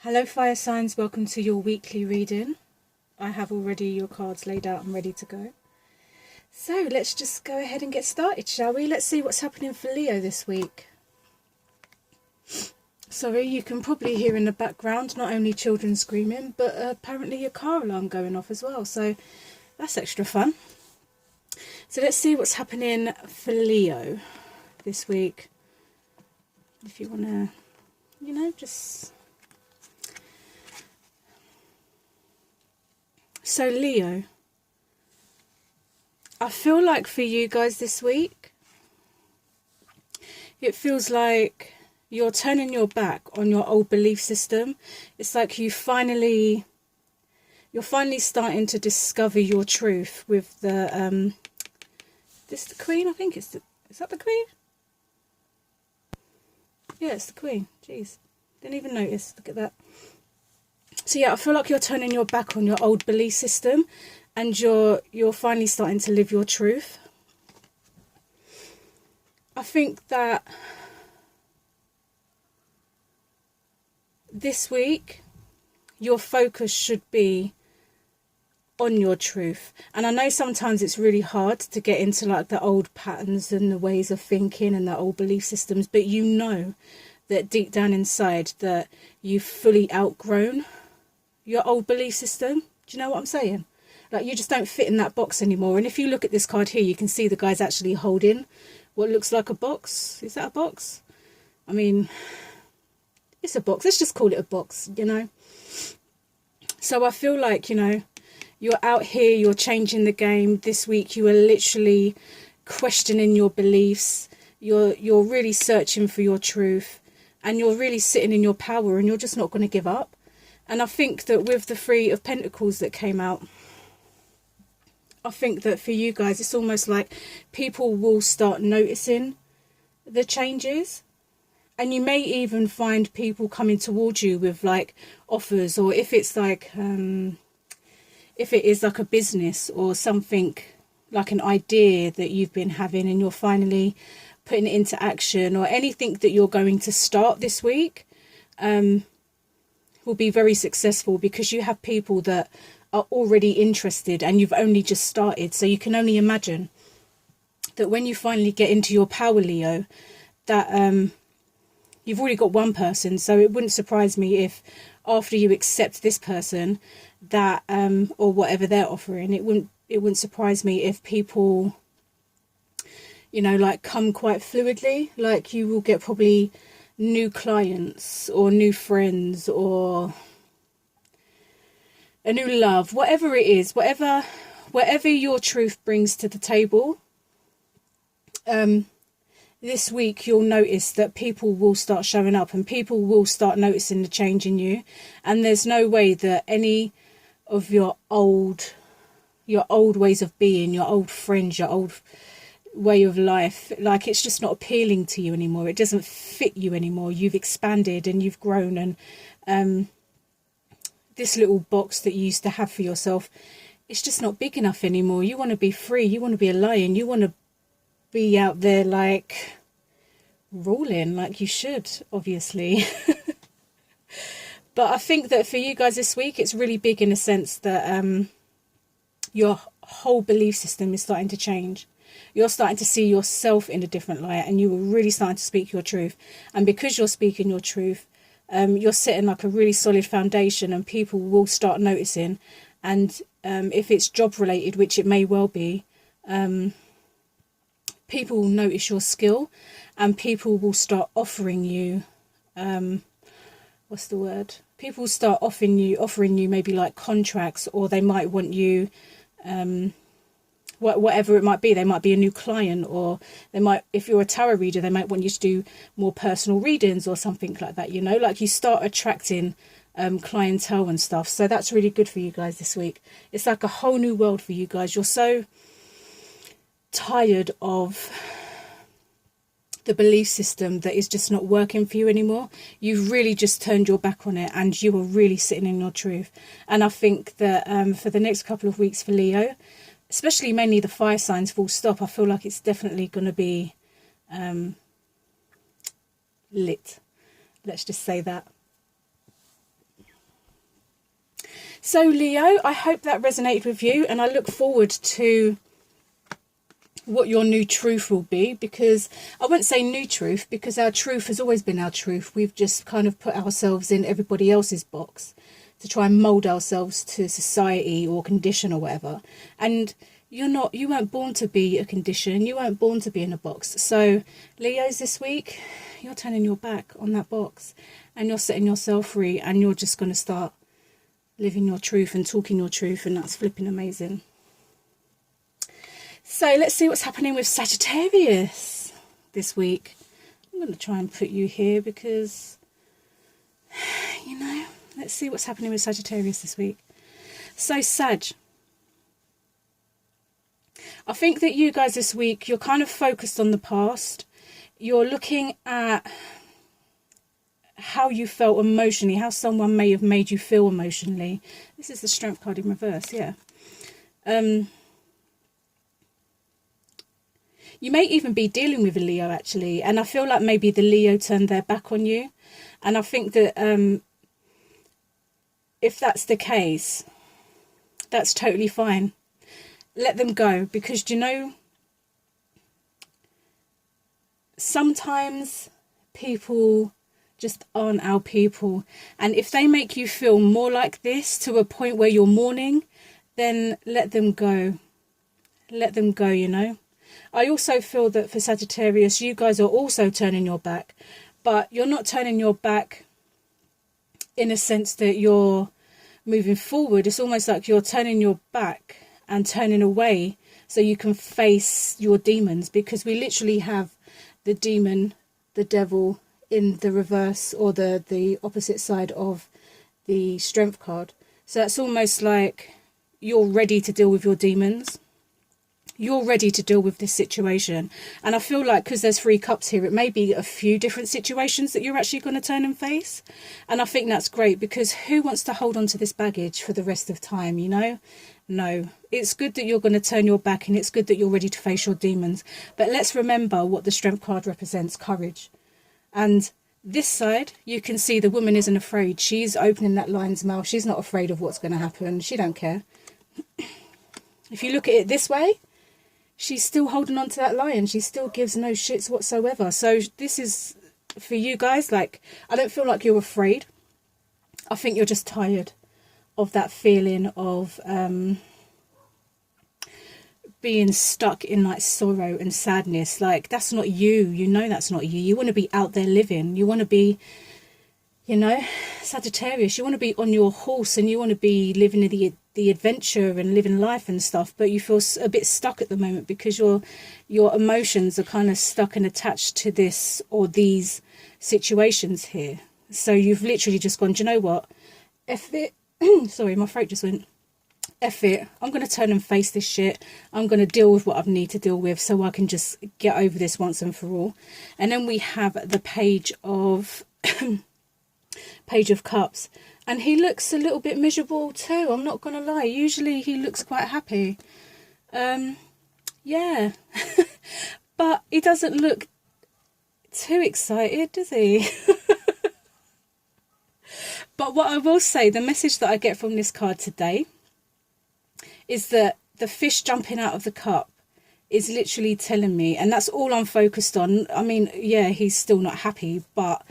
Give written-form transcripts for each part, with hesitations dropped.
Hello fire signs, welcome to your weekly reading. I have already your cards laid out and ready to go. So let's just go ahead and get started, shall we? Let's see what's happening for Leo this week. Sorry, you can probably hear in the background not only children screaming, but apparently a car alarm going off as well. So that's extra fun. So let's see what's happening for Leo this week. If you want to, just... So Leo, I feel like for you guys this week, it feels like you're turning your back on your old belief system. It's like you're finally starting to discover your truth with the, this the Queen, I think is that the Queen? Yeah, it's the Queen. Jeez, didn't even notice, look at that. So yeah, I feel like you're turning your back on your old belief system and you're finally starting to live your truth. I think that this week your focus should be on your truth. And I know sometimes it's really hard to get into like the old patterns and the ways of thinking and the old belief systems, but you know that deep down inside that you've fully outgrown your old belief system. Do you know what I'm saying? Like you just don't fit in that box anymore. And if you look at this card here, you can see the guy's actually holding what looks like a box. Is that a box? I mean, it's a box. Let's just call it a box, So I feel like, you're out here, you're changing the game. This week you are literally questioning your beliefs. You're really searching for your truth and you're really sitting in your power and you're just not going to give up. And I think that with the Three of Pentacles that came out, I think that for you guys, it's almost like people will start noticing the changes. And you may even find people coming towards you with like offers, or if it's like, if it is like a business or something like an idea that you've been having and you're finally putting it into action, or anything that you're going to start this week, will be very successful because you have people that are already interested and you've only just started. So you can only imagine that when you finally get into your power, Leo, that you've already got one person. So it wouldn't surprise me if after you accept this person that or whatever they're offering, it wouldn't surprise me if people like come quite fluidly. Like you will get probably new clients or new friends or a new love, whatever it is, whatever your truth brings to the table. This week you'll notice that people will start showing up and people will start noticing the change in you. And there's no way that any of your old ways of being, your old friends, your old way of life, like it's just not appealing to you anymore. It doesn't fit you anymore. You've expanded and you've grown, and this little box that you used to have for yourself, it's just not big enough anymore. You want to be free, you want to be a lion, you want to be out there like ruling like you should, obviously. But I think that for you guys this week, it's really big in the sense that your whole belief system is starting to change. You're starting to see yourself in a different light and you are really starting to speak your truth. And because you're speaking your truth, you're setting like a really solid foundation and people will start noticing. And if it's job related, which it may well be, people will notice your skill and people will start offering you, what's the word? People will start offering you maybe like contracts, or they might want you, whatever it might be. They might be a new client, or they might, if you're a tarot reader, they might want you to do more personal readings or something like that, like you start attracting clientele and stuff. So that's really good for you guys this week. It's like a whole new world for you guys. You're so tired of the belief system that is just not working for you anymore. You've really just turned your back on it and you are really sitting in your truth. And I think that for the next couple of weeks for Leo, especially mainly the fire signs full stop, I feel like it's definitely going to be lit. Let's just say that. So Leo, I hope that resonated with you, and I look forward to what your new truth will be, because I wouldn't say new truth, because our truth has always been our truth. We've just kind of put ourselves in everybody else's box to try and mold ourselves to society or condition or whatever. And you weren't born to be a condition, you weren't born to be in a box. So Leos, this week you're turning your back on that box and you're setting yourself free, and you're just going to start living your truth and talking your truth, and that's flipping amazing. So let's see what's happening with Sagittarius this week. I'm going to try and put you here because, let's see what's happening with Sagittarius this week. So Sag, I think that you guys this week, you're kind of focused on the past. You're looking at how you felt emotionally, how someone may have made you feel emotionally. This is the Strength card in reverse, yeah. You may even be dealing with a Leo, actually, and I feel like maybe the Leo turned their back on you. And I think that if that's the case, that's totally fine. Let them go, because sometimes people just aren't our people, and if they make you feel more like this to a point where you're mourning, then let them go. Let them go, I also feel that for Sagittarius, you guys are also turning your back, but you're not turning your back in a sense that you're moving forward. It's almost like you're turning your back and turning away so you can face your demons, because we literally have the demon, the devil, in the reverse, or the opposite side of the Strength card. So that's almost like you're ready to deal with your demons. You're ready to deal with this situation. And I feel like, because there's 3 cups here, it may be a few different situations that you're actually going to turn and face. And I think that's great, because who wants to hold on to this baggage for the rest of time, No. It's good that you're going to turn your back, and it's good that you're ready to face your demons. But let's remember what the Strength card represents: courage. And this side, you can see the woman isn't afraid. She's opening that lion's mouth. She's not afraid of what's going to happen. She don't care. If you look at it this way, she's still holding on to that lion. She still gives no shits whatsoever. So this is, for you guys, like, I don't feel like you're afraid. I think you're just tired of that feeling of being stuck in like sorrow and sadness. Like, that's not you. That's not you. You want to be out there living. You want to be, Sagittarius, you want to be on your horse, and you want to be living the adventure and living life and stuff, but you feel a bit stuck at the moment because your emotions are kind of stuck and attached to this or these situations here. So you've literally just gone, do you know what? F it. Sorry, my throat just went. F it. I'm going to turn and face this shit. I'm going to deal with what I need to deal with so I can just get over this once and for all. And then we have the Page of Cups. And he looks a little bit miserable too, I'm not going to lie. Usually he looks quite happy. Yeah. But he doesn't look too excited, does he? But what I will say, the message that I get from this card today is that the fish jumping out of the cup is literally telling me, and that's all I'm focused on. I mean, yeah, he's still not happy, but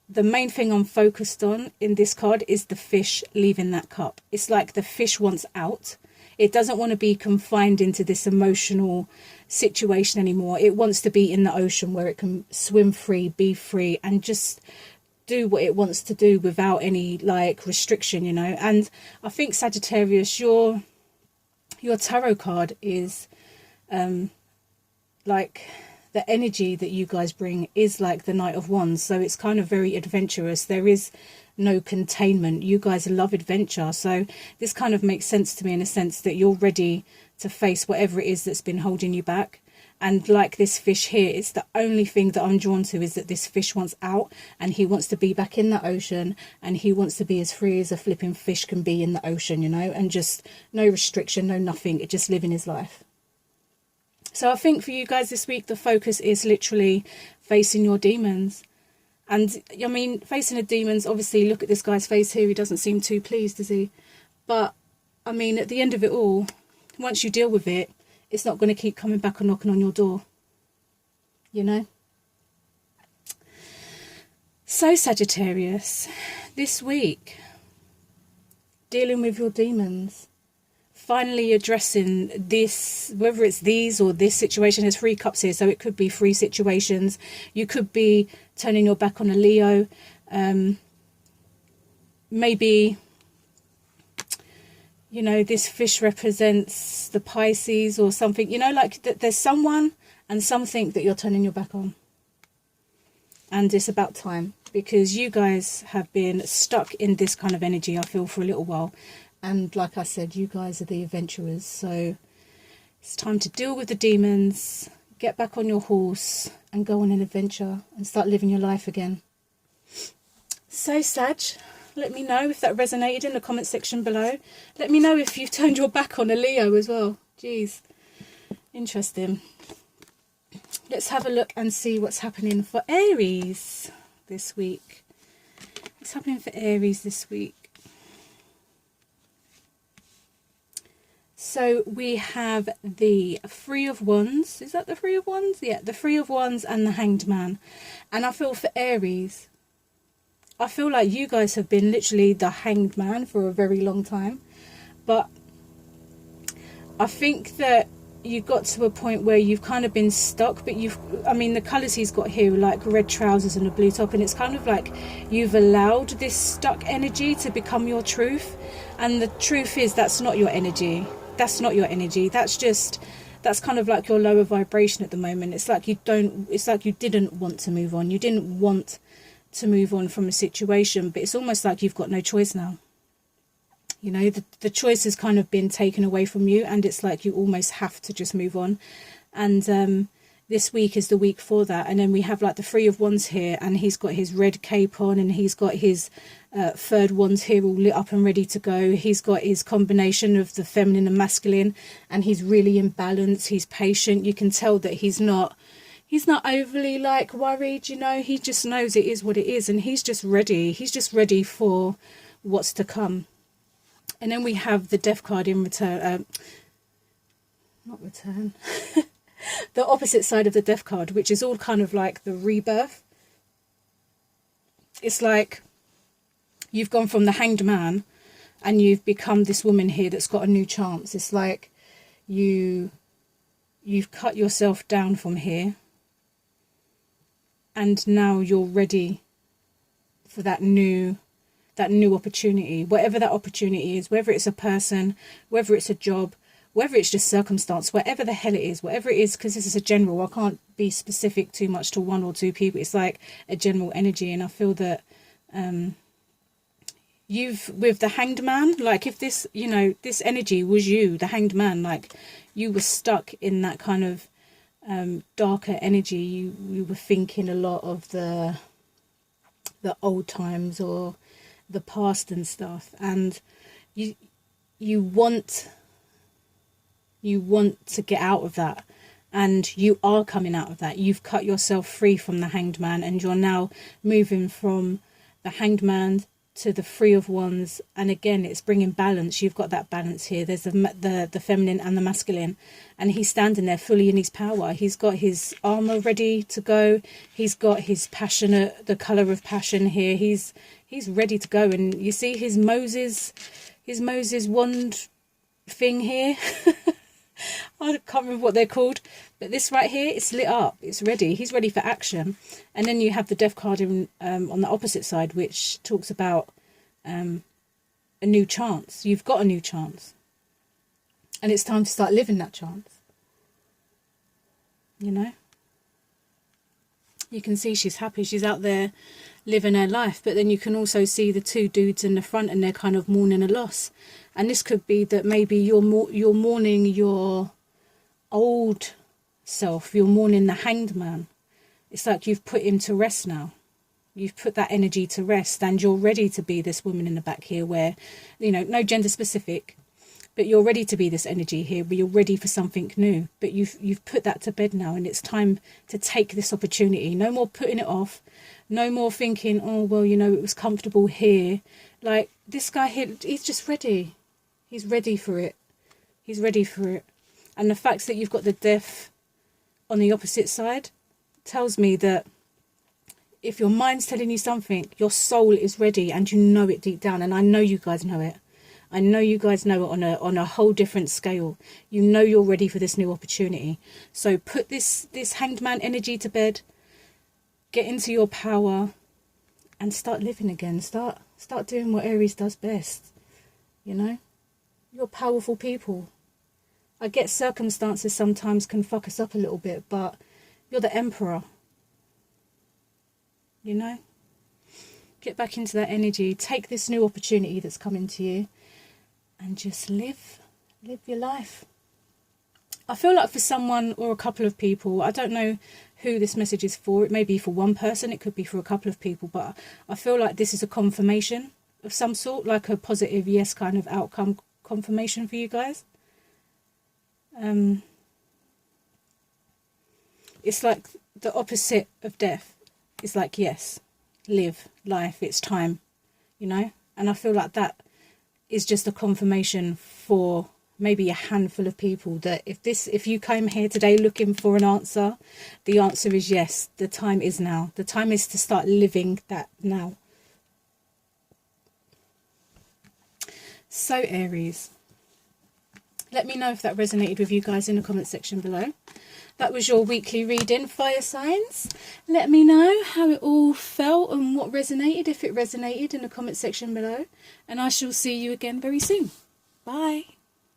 the main thing I'm focused on in this card is the fish leaving that cup. It's like the fish wants out. It doesn't want to be confined into this emotional situation anymore. It wants to be in the ocean where it can swim free, be free, and just do what it wants to do without any like restriction, And I think Sagittarius, your tarot card is like the energy that you guys bring is like the Knight of Wands. So it's kind of very adventurous. There is no containment. You guys love adventure. So this kind of makes sense to me in a sense that you're ready to face whatever it is that's been holding you back. And like this fish here, it's the only thing that I'm drawn to is that this fish wants out, and he wants to be back in the ocean, and he wants to be as free as a flipping fish can be in the ocean, and just no restriction, no nothing, just living his life. So I think for you guys this week, the focus is literally facing your demons. And I mean, facing the demons, obviously, look at this guy's face here. He doesn't seem too pleased, does he? But I mean, at the end of it all, once you deal with it, it's not going to keep coming back and knocking on your door, you know. So Sagittarius, this week, dealing with your demons, finally addressing this, whether it's these or this situation. There's 3 cups here, so it could be 3 situations. You could be turning your back on a Leo, maybe, you know, this fish represents the Pisces or something, you know, like there's someone and something that you're turning your back on. And it's about time, because you guys have been stuck in this kind of energy, I feel, for a little while. And like I said, you guys are the adventurers. So it's time to deal with the demons, get back on your horse and go on an adventure and start living your life again. So Sag, let me know if that resonated in the comment section below. Let me know if you've turned your back on a Leo as well. Jeez, interesting. Let's have a look and see what's happening for Aries this week. What's happening for Aries this week? So we have the Three of Wands. Is that the Three of Wands? Yeah, the Three of Wands and the Hanged Man. And I feel for Aries, I feel like you guys have been literally the Hanged Man for a very long time. But I think that you got to a point where you've kind of been stuck, but I mean, the colours he's got here are like red trousers and a blue top, and it's kind of like you've allowed this stuck energy to become your truth. And the truth is, that's not your energy. That's not your energy. That's kind of like your lower vibration at the moment. It's like you didn't want to move on. You didn't want to move on from a situation, but it's almost like you've got no choice now. You know, the choice has kind of been taken away from you, and it's like you almost have to just move on. And this week is the week for that. And then we have like the Three of Wands here, and he's got his red cape on, and he's got his third wands here all lit up and ready to go. He's got his combination of the feminine and masculine, and he's really in balance. He's patient. You can tell that he's not overly like worried, you know. He just knows it is what it is, and he's just ready. He's just ready for what's to come. And then we have the Death card in return, not return, the opposite side of the Death card, which is all kind of like the rebirth. It's like you've gone from the Hanged Man and you've become this woman here that's got a new chance. It's like you've cut yourself down from here, and now you're ready for that new opportunity, whatever that opportunity is, whether it's a person, whether it's a job, whether it's just circumstance, whatever the hell it is, whatever it is, because this is a general, I can't be specific too much to one or two people. It's like a general energy. And I feel that with the Hanged Man, like if this, you know, this energy was you, the Hanged Man, like you were stuck in that kind of darker energy. You were thinking a lot of the old times or the past and stuff, and you want to get out of that, and you are coming out of that. You've cut yourself free from the Hanged Man, and you're now moving from the Hanged Man to the Three of Wands. And again, it's bringing balance. You've got that balance here. There's the feminine and the masculine, and he's standing there fully in his power. He's got his armor ready to go. He's got his passionate, the color of passion here. He's ready to go. And you see his Moses wand thing here. I can't remember what they're called, but this right here, it's lit up, it's ready. He's ready for action. And then you have the Death card in, on the opposite side, which talks about a new chance. You've got a new chance, and it's time to start living that chance, you know. You can see she's happy, she's out there living her life. But then you can also see the two dudes in the front, and they're kind of mourning a loss. And this could be that maybe you're mourning your old self. You're mourning the Hanged Man. It's like you've put him to rest now. You've put that energy to rest, and you're ready to be this woman in the back here where, you know, no gender specific, but you're ready to be this energy here, but you're ready for something new. But you've put that to bed now, and it's time to take this opportunity. No more putting it off. No more thinking, oh, well, you know, it was comfortable here. Like, this guy here, he's just ready. He's ready for it. He's ready for it. And the fact that you've got the Death on the opposite side tells me that if your mind's telling you something, your soul is ready, and you know it deep down. And I know you guys know it. I know you guys know it on a whole different scale. You know you're ready for this new opportunity. So put this Hanged Man energy to bed. Get into your power and start living again. Start doing what Aries does best. You know? You're powerful people. I get circumstances sometimes can fuck us up a little bit, but you're the Emperor. You know? Get back into that energy. Take this new opportunity that's coming to you and just live your life. I feel like for someone or a couple of people, I don't know who this message is for. It may be for one person, it could be for a couple of people, but I feel like this is a confirmation of some sort, like a positive yes kind of outcome confirmation for you guys. It's like the opposite of death. It's like, yes, live life, it's time, you know? And I feel like that is just a confirmation for maybe a handful of people that if you came here today looking for an answer, the answer is yes. The time is now. The time is to start living that now. So Aries, let me know if that resonated with you guys in the comment section below. That was your weekly reading, fire signs. Let me know how it all felt and what resonated, if it resonated, in the comment section below. And I shall see you again very soon. Bye.